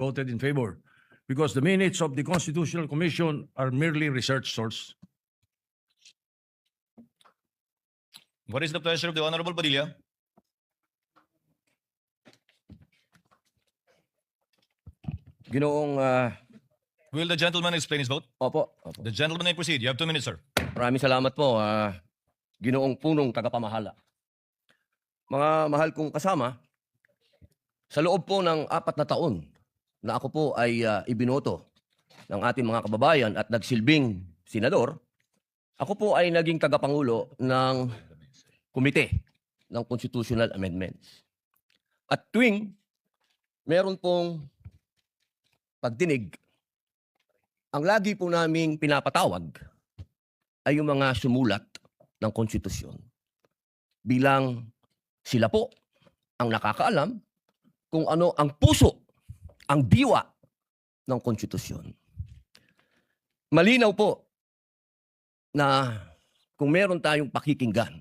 voted in favor because the minutes of the Constitutional Commission are merely research source. What is the pleasure of the Honorable Padilla? Ginoong, Will the gentleman explain his vote? opo. The gentleman may proceed. You have 2 minutes, sir. Maraming salamat po, Ginoong punong tagapamahala. Mga mahal kong kasama, sa loob po ng 4 na taon na ako po ay ibinoto ng ating mga kababayan at nagsilbing senador, ako po ay naging tagapangulo ng komite ng Constitutional Amendments. At tuwing meron pong pagdinig, ang lagi po naming pinapatawag ay yung mga sumulat ng konstitusyon. Bilang sila po ang nakakaalam kung ano ang puso, ang diwa ng konstitusyon. Malinaw po na kung meron tayong pakikinggan